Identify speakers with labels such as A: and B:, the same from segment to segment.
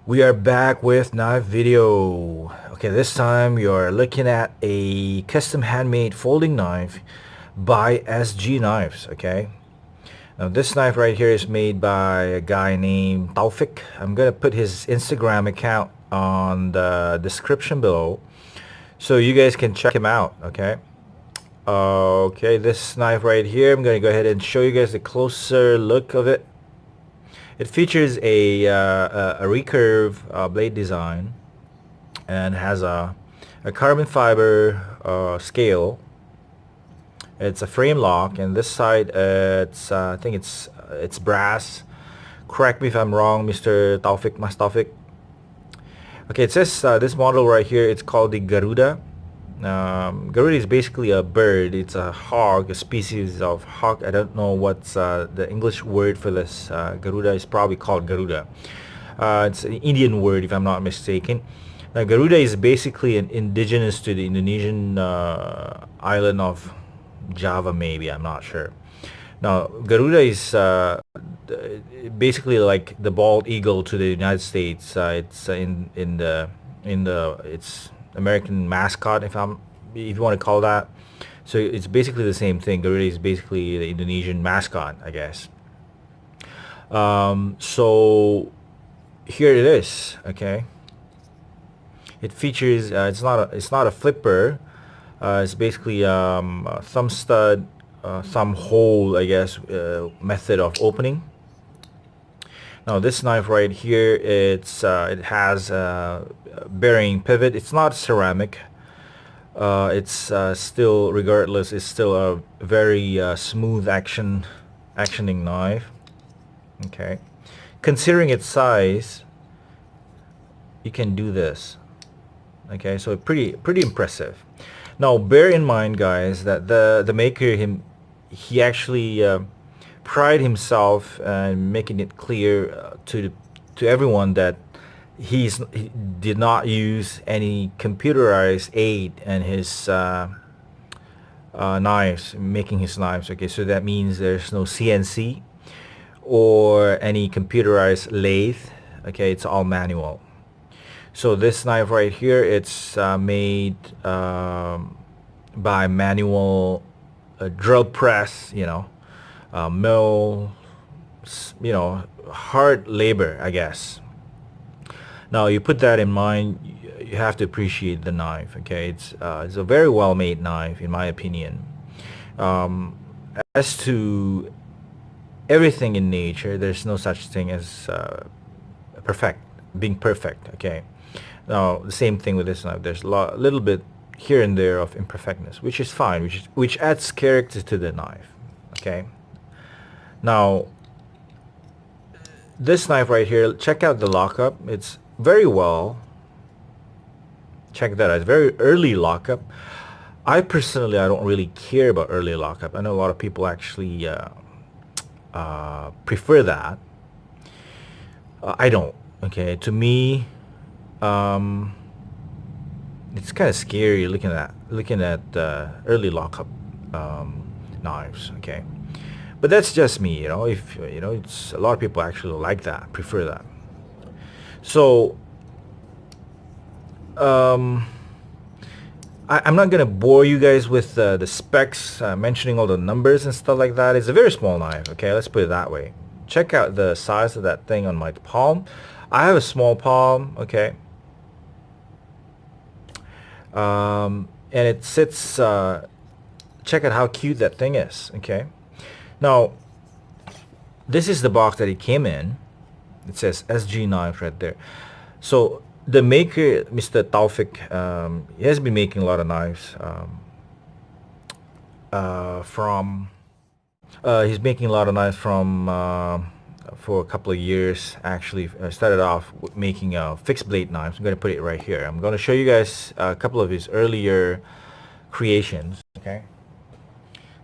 A: We are back with knife video. Okay, this time you're looking at a custom handmade folding knife by SGKnives. Okay, now this knife right here is made by a guy named Taufik. I'm gonna put his Instagram account on the description below so you guys can check him out. Okay. Okay, this knife right here, I'm gonna go ahead and show you guys a closer look of it. It features a recurve blade design and has a carbon fiber scale. It's a frame lock, and this side it's I think it's brass. Correct me if I'm wrong, Mr. Taufik, Mas Taufik. Okay, it says this model right here. It's called the Garuda. Garuda is basically a bird. It's a hawk, a species of hawk. I don't know what's the English word for this. Garuda is probably called Garuda. It's an Indian word, if I'm not mistaken. Now, Garuda is basically an indigenous to the Indonesian island of Java, maybe. I'm not sure. Now, Garuda is basically like the bald eagle to the United States. It's in the it's American mascot, if you want to call that. So it's basically the same thing. Garuda is basically the Indonesian mascot, I guess. So here it is. Okay, it features. It's not a flipper. It's basically a thumb stud, thumb hole, I guess, method of opening. Now this knife right here, it has a bearing pivot. It's not ceramic. It's still, regardless, it's still a very smooth actioning knife. Okay, considering its size, you can do this. Okay, so pretty impressive. Now bear in mind, guys, that the maker he actually pride himself in making it clear to everyone that he did not use any computerized aid in his knives, making his knives. Okay, so that means there's no CNC or any computerized lathe. Okay, it's all manual. So this knife right here, it's made by manual drill press, mill, hard labor, I guess. Now you put that in mind, you have to appreciate the knife. Okay, it's a very well made knife in my opinion. As to everything in nature, there's no such thing as perfect, being perfect. Okay, now the same thing with this knife. There's a little bit here and there of imperfectness, which is fine, which adds character to the knife. Okay, now this knife right here, check out the lockup. It's very well. Check that out. It's very early lockup. I personally, I don't really care about early lockup. I know a lot of people actually prefer that. I don't. Okay, to me, it's kind of scary looking at early lockup knives. Okay, but that's just me. If it's a lot of people actually like that, prefer that. So I'm not gonna bore you guys with the specs, mentioning all the numbers and stuff like that. It's a very small knife. Okay, let's put it that way. Check out the size of that thing on my palm. I have a small palm. Okay, and it sits. Check out how cute that thing is. Okay, now this is the box that it came in. It says SGKnives right there. So the maker, Mr. Taufik, he has been making a lot of knives. From He's making a lot of knives from for a couple of years. Actually, started off with making fixed blade knives. I'm going to put it right here. I'm going to show you guys a couple of his earlier creations. Okay.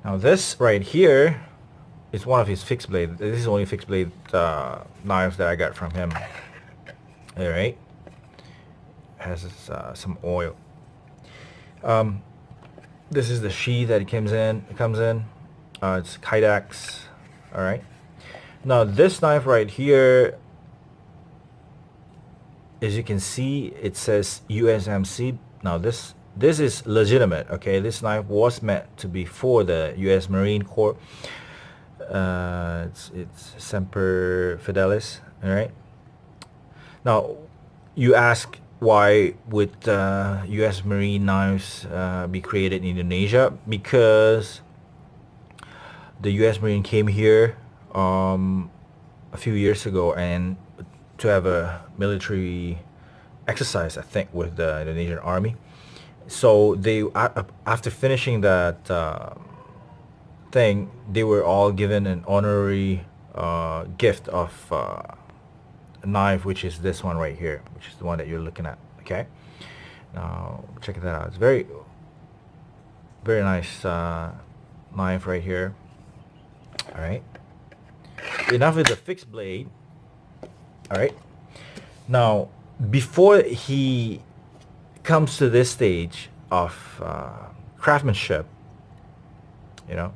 A: Now this right here is one of his fixed blade. This is only fixed blade knives that I got from him. All right. Has some oil. This is the sheath that it comes in. It's Kydex. All right. Now this knife right here, as you can see, it says USMC. Now this is legitimate. Okay, this knife was meant to be for the U.S. Marine Corps. It's Semper Fidelis. All right. Now, you ask why would U.S. Marine knives be created in Indonesia? Because the U.S. Marine came here a few years ago and to have a military exercise, I think, with the Indonesian army. So they, after finishing that thing, they were all given an honorary gift of a knife, which is this one right here, which is the one that you're looking at. Okay, now check that out. It's very nice knife right here. All right, enough with the fixed blade. All right, now before he comes to this stage of craftsmanship, you know,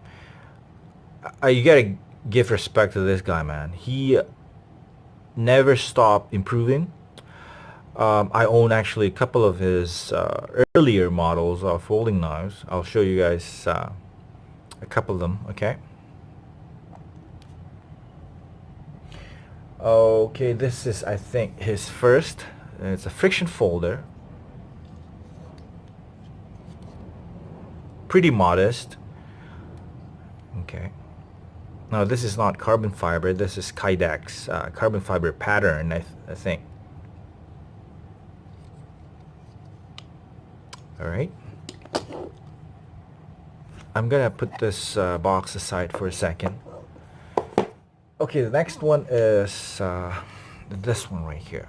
A: you gotta give respect to this guy, man. He never stopped improving. I own actually a couple of his earlier models of folding knives. I'll show you guys a couple of them. Okay. Okay, this is, I think, his first. It's a friction folder. Pretty modest. Okay. Now this is not carbon fiber. This is Kydex carbon fiber pattern, I think. All right. I'm gonna put this box aside for a second. Okay, the next one is this one right here.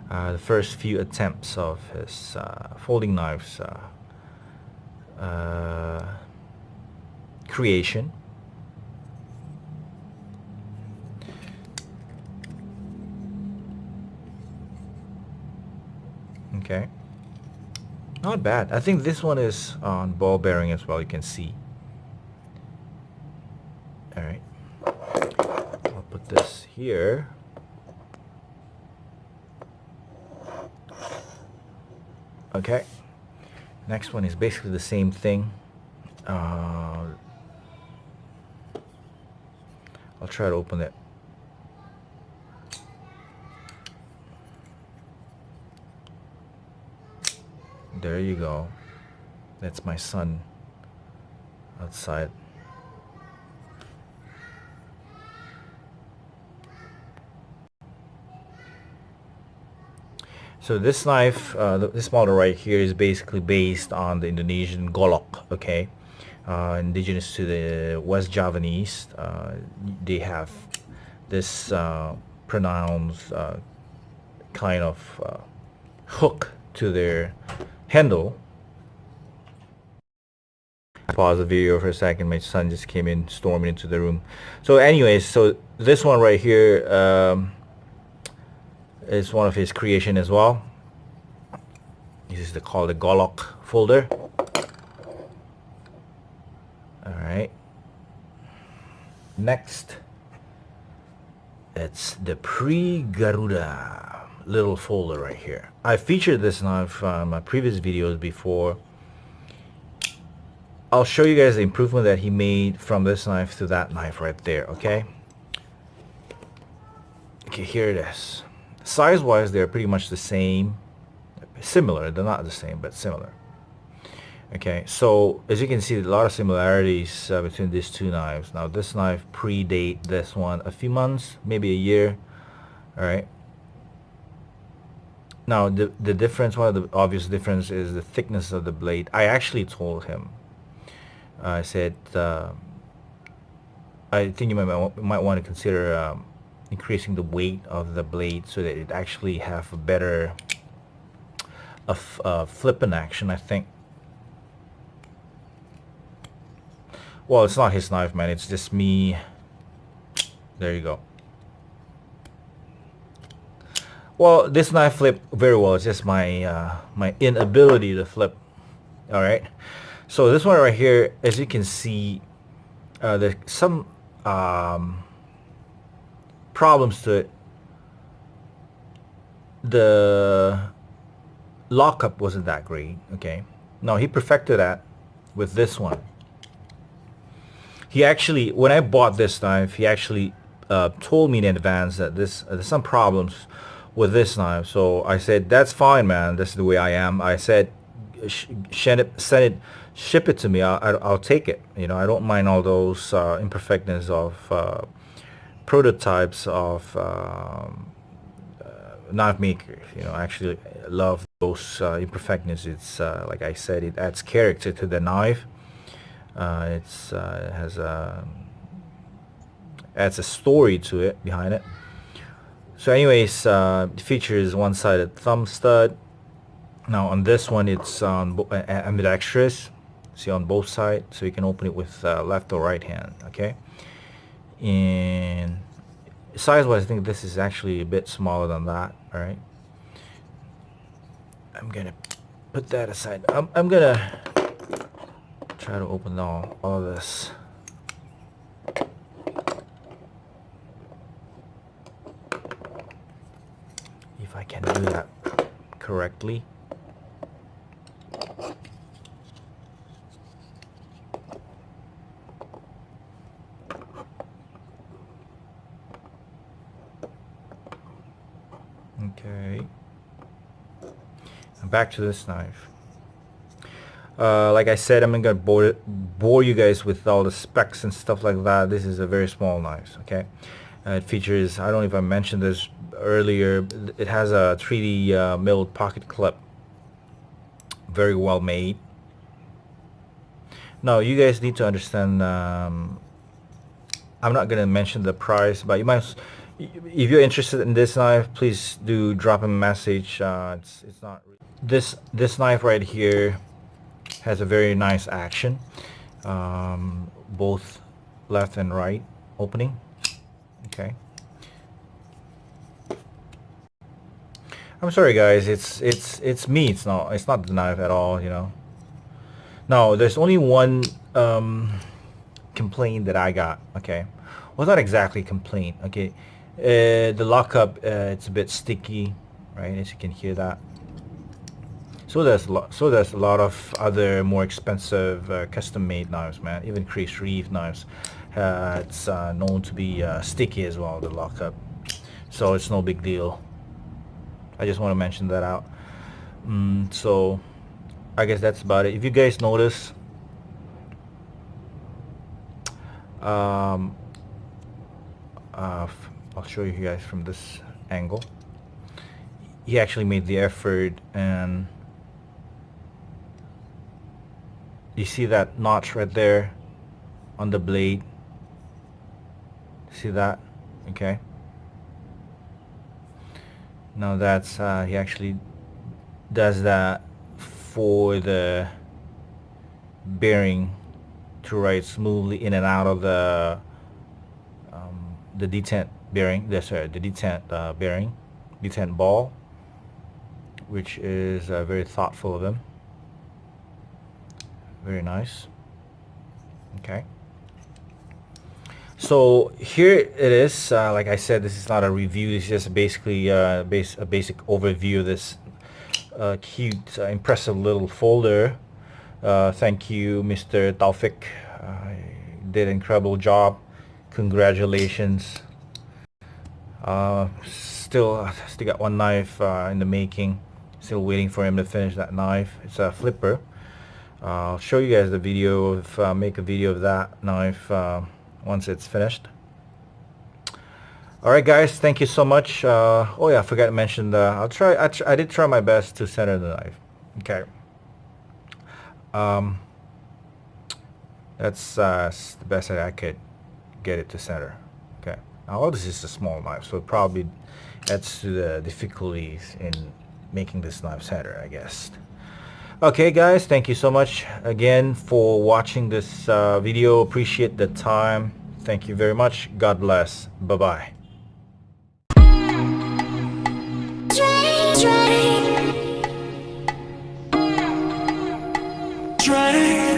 A: The first few attempts of his folding knives creation. Okay, not bad. I think this one is on ball bearing as well, you can see. All right, I'll put this here. Okay, next one is basically the same thing. I'll try to open it. There you go. That's my son outside. So this knife, this model right here is basically based on the Indonesian golok, okay? Indigenous to the West Javanese. They have this pronounced kind of hook to their handle. Pause the video for a second. My son just came in, storming into the room. So anyways, so this one right here is one of his creation as well. This is called the golok folder. All right. Next, it's the pre-GARUDA little folder right here. I featured this knife on my previous videos before. I'll show you guys the improvement that he made from this knife to that knife right there, okay? Okay, here it is. Size-wise, they're pretty much the same. Similar, they're not the same, but similar. Okay, so as you can see, a lot of similarities between these two knives. Now, this knife predate this one a few months, maybe a year. All right. Now, the difference, one of the obvious difference is the thickness of the blade. I actually told him, I said, I think you might want to consider increasing the weight of the blade so that it actually have a better flipping action, I think. Well, it's not his knife, man. It's just me. There you go. Well, this knife flip very well. It's just my my inability to flip. All right. So this one right here, as you can see, there's some problems to it. The lockup wasn't that great. Okay, no, he perfected that with this one. He actually, when I bought this knife, he actually told me in advance that there's some problems with this knife. So I said, that's fine, man. This is the way I am. I said, ship it to me. I'll take it. You know, I don't mind all those imperfections of prototypes of knife makers. You know, I actually love those imperfections. It's like I said, it adds character to the knife. It adds a story to it behind it. So anyways, it features one-sided thumb stud. Now on this one, it's on ambidextrous. See, on both sides, so you can open it with left or right hand. Okay. And size-wise, I think this is actually a bit smaller than that. All right. I'm gonna put that aside. I'm gonna try to open all of this. If I can do that correctly. Okay. Back to this knife. Like I said, I'm not gonna bore you guys with all the specs and stuff like that. This is a very small knife. Okay. It features, I don't know if I mentioned this earlier, it has a 3D milled pocket clip. Very well made. Now you guys need to understand, I'm not gonna mention the price, but you might, if you're interested in this knife, please do drop a message. It's not this knife right here has a very nice action, both left and right opening. Okay. I'm sorry guys, it's me. It's not the knife at all. You know. No, there's only one complaint that I got. Okay, well, not exactly complaint. Okay, the lockup, it's a bit sticky, right? As you can hear that. So there's a lot of other more expensive custom-made knives, man. Even crease reeve knives, it's known to be sticky as well, the lockup. So it's no big deal. I just want to mention that out. So I guess that's about it. If you guys notice, I'll show you guys from this angle. He actually made the effort, and you see that notch right there on the blade. See that? Okay. Now that's he actually does that for the bearing to ride smoothly in and out of the detent bearing. The detent bearing, detent ball, which is very thoughtful of him. Very nice. Okay. So here it is. Like I said, this is not a review. It's just basically a basic overview of this cute, impressive little folder. Thank you, Mr. Taufik. Did an incredible job. Congratulations. Still got one knife in the making. Still waiting for him to finish that knife. It's a flipper. I'll show you guys the video of make a video of that knife once it's finished. Alright guys, thank you so much. Oh yeah, I forgot to mention I did try my best to center the knife. Okay. That's the best that I could get it to center. Okay. Now this is a small knife, so it probably adds to the difficulties in making this knife center, I guess. Okay guys, thank you so much again for watching this video. Appreciate the time. Thank you very much. God bless. Bye-bye.
B: Try.